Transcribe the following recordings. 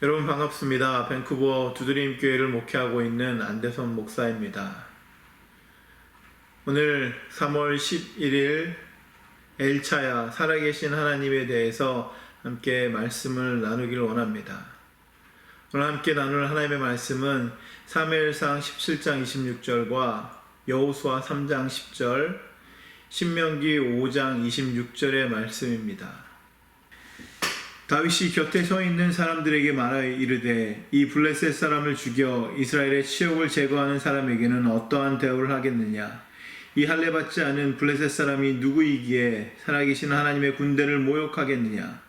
여러분 반갑습니다. 밴쿠버 두드림 교회를 목회하고 있는 안대선 목사입니다. 오늘 3월 11일 엘차야 살아계신 하나님에 대해서 함께 말씀을 나누기를 원합니다. 오늘 함께 나눌 하나님의 말씀은 사무엘상 17장 26절과 여호수아 3장 10절, 신명기 5장 26절의 말씀입니다. 다윗이 곁에 서 있는 사람들에게 말하여 이르되 이 블레셋 사람을 죽여 이스라엘의 치욕을 제거하는 사람에게는 어떠한 대우를 하겠느냐. 이 할례 받지 않은 블레셋 사람이 누구이기에 살아계신 하나님의 군대를 모욕하겠느냐.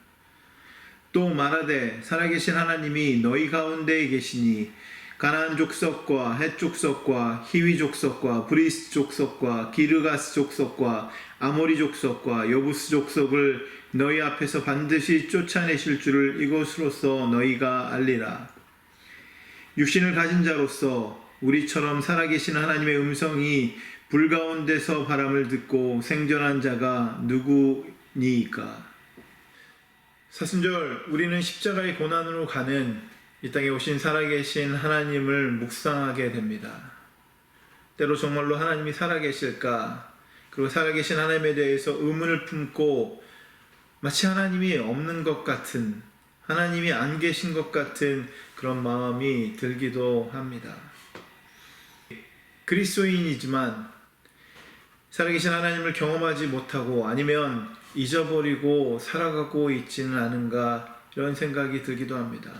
또 말하되 살아계신 하나님이 너희 가운데에 계시니 가나안 족속과 헷 족속과 히위 족속과 브리스 족속과 기르가스 족속과 아모리 족속과 여부스 족속을 너희 앞에서 반드시 쫓아내실 줄을 이것으로써 너희가 알리라. 육신을 가진 자로서 우리처럼 살아계신 하나님의 음성이 불 가운데서 바람을 듣고 생존한 자가 누구니이까. 사순절, 우리는 십자가의 고난으로 가는 이 땅에 오신 살아계신 하나님을 묵상하게 됩니다. 때로 정말로 하나님이 살아계실까? 그리고 살아계신 하나님에 대해서 의문을 품고 마치 하나님이 없는 것 같은, 하나님이 안 계신 것 같은 그런 마음이 들기도 합니다. 그리스도인이지만 살아계신 하나님을 경험하지 못하고 아니면 잊어버리고 살아가고 있지는 않은가, 이런 생각이 들기도 합니다.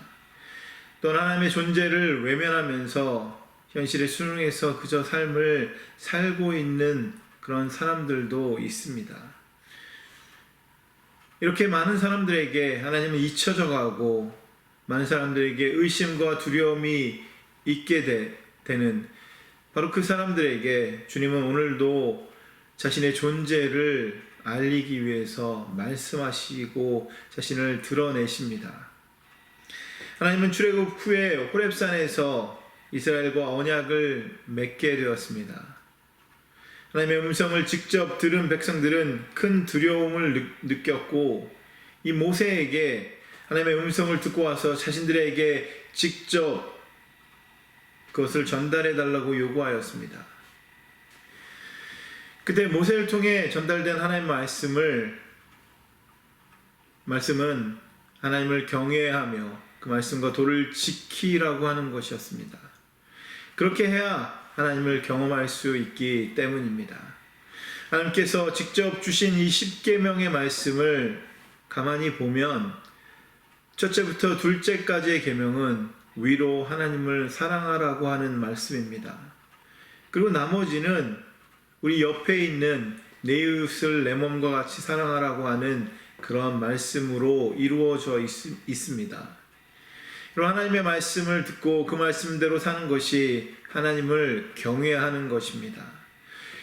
또 하나님의 존재를 외면하면서 현실의 수능에서 그저 삶을 살고 있는 그런 사람들도 있습니다. 이렇게 많은 사람들에게 하나님은 잊혀져 가고 많은 사람들에게 의심과 두려움이 있게 되는 바로 그 사람들에게 주님은 오늘도 자신의 존재를 알리기 위해서 말씀하시고 자신을 드러내십니다. 하나님은 출애굽 후에 호렙산에서 이스라엘과 언약을 맺게 되었습니다. 하나님의 음성을 직접 들은 백성들은 큰 두려움을 느꼈고 이 모세에게 하나님의 음성을 듣고 와서 자신들에게 직접 그것을 전달해 달라고 요구하였습니다. 그때 모세를 통해 전달된 하나님의 말씀은 하나님을 경외하며 그 말씀과 도를 지키라고 하는 것이었습니다. 그렇게 해야 하나님을 경험할 수 있기 때문입니다. 하나님께서 직접 주신 이 10계명의 말씀을 가만히 보면 첫째부터 둘째까지의 계명은 위로 하나님을 사랑하라고 하는 말씀입니다. 그리고 나머지는 우리 옆에 있는 내 이웃을 내 몸과 같이 사랑하라고 하는 그런 말씀으로 이루어져 있습니다. 그리고 하나님의 말씀을 듣고 그 말씀대로 사는 것이 하나님을 경외하는 것입니다.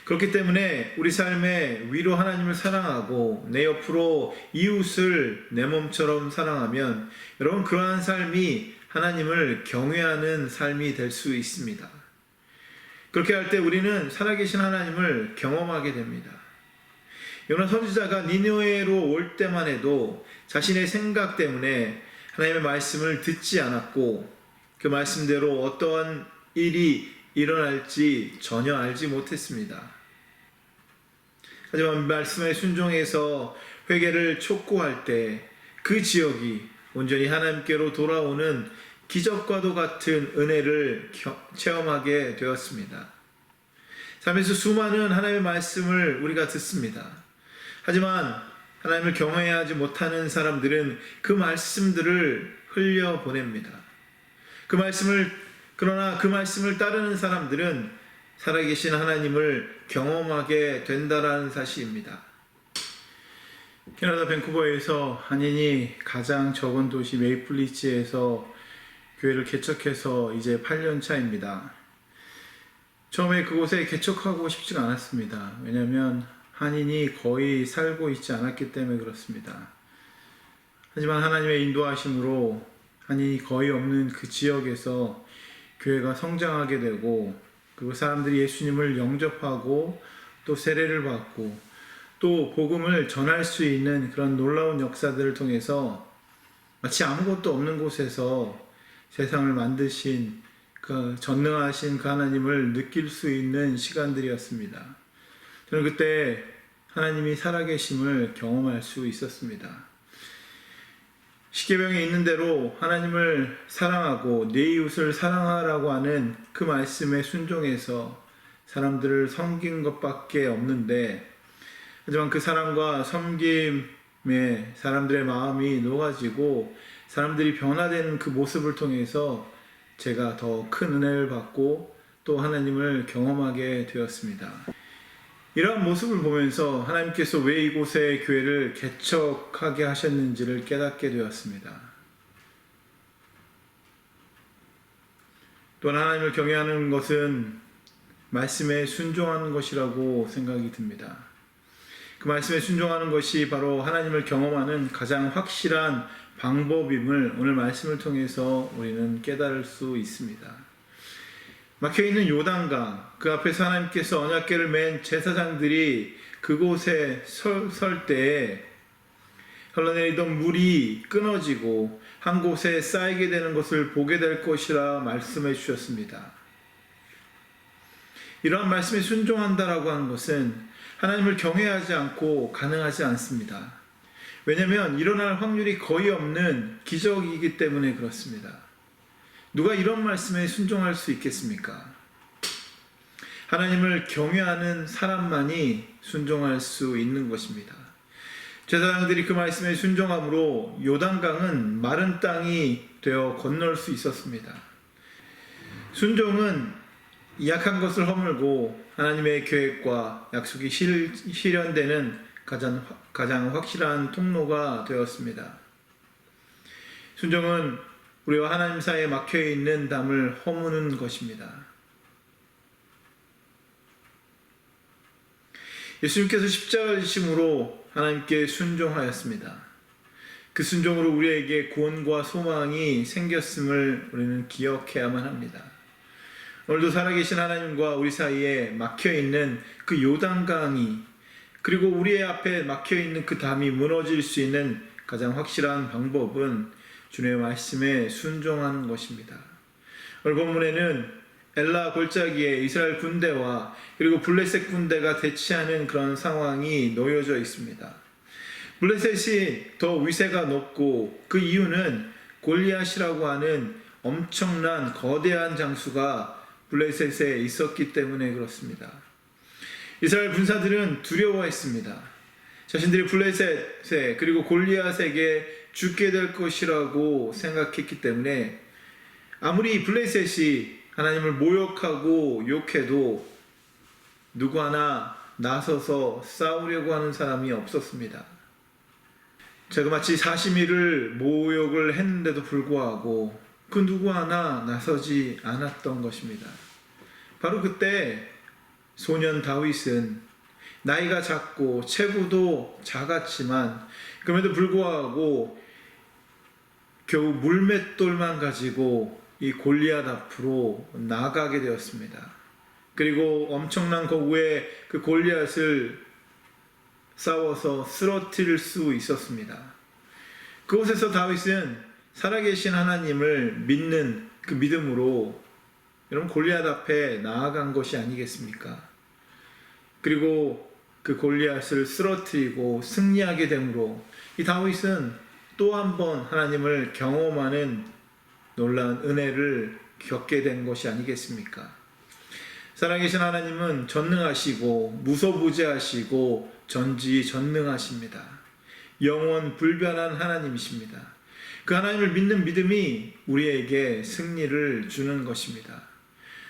그렇기 때문에 우리 삶에 위로 하나님을 사랑하고 내 옆으로 이웃을 내 몸처럼 사랑하면 여러분 그러한 삶이 하나님을 경외하는 삶이 될 수 있습니다. 그렇게 할 때 우리는 살아계신 하나님을 경험하게 됩니다. 요나 선지자가 니느웨로 올 때만 해도 자신의 생각 때문에 하나님의 말씀을 듣지 않았고 그 말씀대로 어떠한 일이 일어날지 전혀 알지 못했습니다. 하지만 말씀에 순종해서 회개를 촉구할 때 그 지역이 온전히 하나님께로 돌아오는 기적과도 같은 은혜를 체험하게 되었습니다. 삶에서 수많은 하나님의 말씀을 우리가 듣습니다. 하지만 하나님을 경외하지 못하는 사람들은 그 말씀들을 흘려보냅니다. 그러나 그 말씀을 따르는 사람들은 살아계신 하나님을 경험하게 된다라는 사실입니다. 캐나다 밴쿠버에서 한인이 가장 적은 도시 메이플리츠에서 교회를 개척해서 이제 8년 차입니다. 처음에 그곳에 개척하고 싶지가 않았습니다. 왜냐하면 한인이 거의 살고 있지 않았기 때문에 그렇습니다. 하지만 하나님의 인도하심으로 한인이 거의 없는 그 지역에서 교회가 성장하게 되고 그리고 사람들이 예수님을 영접하고 또 세례를 받고 또 복음을 전할 수 있는 그런 놀라운 역사들을 통해서 마치 아무것도 없는 곳에서 세상을 만드신 그 전능하신 그 하나님을 느낄 수 있는 시간들이었습니다. 저는 그때 하나님이 살아계심을 경험할 수 있었습니다. 십계명에 있는 대로 하나님을 사랑하고 내 이웃을 사랑하라고 하는 그 말씀에 순종해서 사람들을 섬긴 것밖에 없는데, 하지만 그 사랑과 섬김에 사람들의 마음이 녹아지고 사람들이 변화되는 그 모습을 통해서 제가 더 큰 은혜를 받고 또 하나님을 경험하게 되었습니다. 이러한 모습을 보면서 하나님께서 왜 이곳에 교회를 개척하게 하셨는지를 깨닫게 되었습니다. 또한 하나님을 경외하는 것은 말씀에 순종하는 것이라고 생각이 듭니다. 그 말씀에 순종하는 것이 바로 하나님을 경험하는 가장 확실한 방법임을 오늘 말씀을 통해서 우리는 깨달을 수 있습니다. 막혀있는 요단강, 그 앞에서 하나님께서 언약궤를 맨 제사장들이 그곳에 설 때에 흘러내리던 물이 끊어지고 한 곳에 쌓이게 되는 것을 보게 될 것이라 말씀해 주셨습니다. 이러한 말씀에 순종한다라고 하는 것은 하나님을 경외하지 않고 가능하지 않습니다. 왜냐하면 일어날 확률이 거의 없는 기적이기 때문에 그렇습니다. 누가 이런 말씀에 순종할 수 있겠습니까? 하나님을 경외하는 사람만이 순종할 수 있는 것입니다. 제사장들이 그 말씀에 순종함으로 요단강은 마른 땅이 되어 건널 수 있었습니다. 순종은 약한 것을 허물고 하나님의 계획과 약속이 실현되는 가장 확실한 통로가 되었습니다. 순종은 우리와 하나님 사이에 막혀있는 담을 허무는 것입니다. 예수님께서 십자가 지심으로 하나님께 순종하였습니다. 그 순종으로 우리에게 구원과 소망이 생겼음을 우리는 기억해야만 합니다. 오늘도 살아계신 하나님과 우리 사이에 막혀있는 그 요단강이, 그리고 우리의 앞에 막혀있는 그 담이 무너질 수 있는 가장 확실한 방법은 주님의 말씀에 순종하는 것입니다. 오늘 본문에는 엘라 골짜기에 이스라엘 군대와 그리고 블레셋 군대가 대치하는 그런 상황이 놓여져 있습니다. 블레셋이 더 위세가 높고 그 이유는 골리앗이라고 하는 엄청난 거대한 장수가 블레셋에 있었기 때문에 그렇습니다. 이스라엘 군사들은 두려워했습니다. 자신들이 블레셋에 그리고 골리앗에게 죽게 될 것이라고 생각했기 때문에 아무리 블레셋이 하나님을 모욕하고 욕해도 누구 하나 나서서 싸우려고 하는 사람이 없었습니다. 제가 마치 40일을 모욕을 했는데도 불구하고 그 누구 하나 나서지 않았던 것입니다. 바로 그때 소년 다윗은 나이가 작고 체구도 작았지만 그럼에도 불구하고 겨우 물맷돌만 가지고 이 골리앗 앞으로 나가게 되었습니다. 그리고 엄청난 거구에 그 골리앗을 싸워서 쓰러뜨릴 수 있었습니다. 그곳에서 다윗은 살아계신 하나님을 믿는 그 믿음으로 여러분 골리앗 앞에 나아간 것이 아니겠습니까? 그리고 그 골리앗을 쓰러뜨리고 승리하게 되므로 이 다윗은 또 한 번 하나님을 경험하는 놀라운 은혜를 겪게 된 것이 아니겠습니까? 살아계신 하나님은 전능하시고 무소부재하시고 전지전능하십니다. 영원 불변한 하나님이십니다. 그 하나님을 믿는 믿음이 우리에게 승리를 주는 것입니다.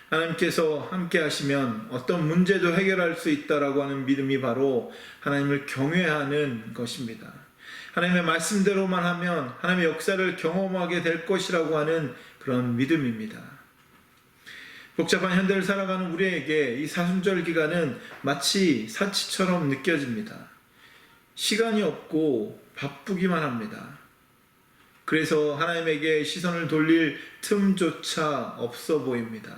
하나님께서 함께 하시면 어떤 문제도 해결할 수 있다라고 하는 믿음이 바로 하나님을 경외하는 것입니다. 하나님의 말씀대로만 하면 하나님의 역사를 경험하게 될 것이라고 하는 그런 믿음입니다. 복잡한 현대를 살아가는 우리에게 이 사순절 기간은 마치 사치처럼 느껴집니다. 시간이 없고 바쁘기만 합니다. 그래서 하나님에게 시선을 돌릴 틈조차 없어 보입니다.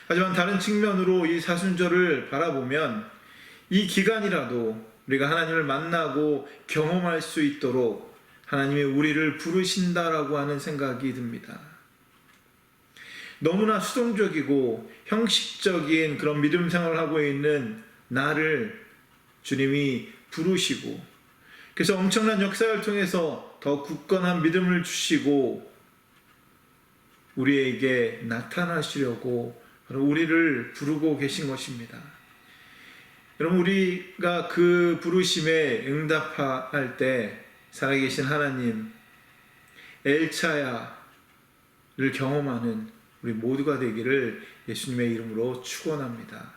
하지만 다른 측면으로 이 사순절을 바라보면 이 기간이라도 우리가 하나님을 만나고 경험할 수 있도록 하나님이 우리를 부르신다라고 하는 생각이 듭니다. 너무나 수동적이고 형식적인 그런 믿음 생활을 하고 있는 나를 주님이 부르시고, 그래서 엄청난 역사를 통해서 더 굳건한 믿음을 주시고 우리에게 나타나시려고 우리를 부르고 계신 것입니다. 여러분, 우리가 그 부르심에 응답할 때 살아계신 하나님 엘차야를 경험하는 우리 모두가 되기를 예수님의 이름으로 축원합니다.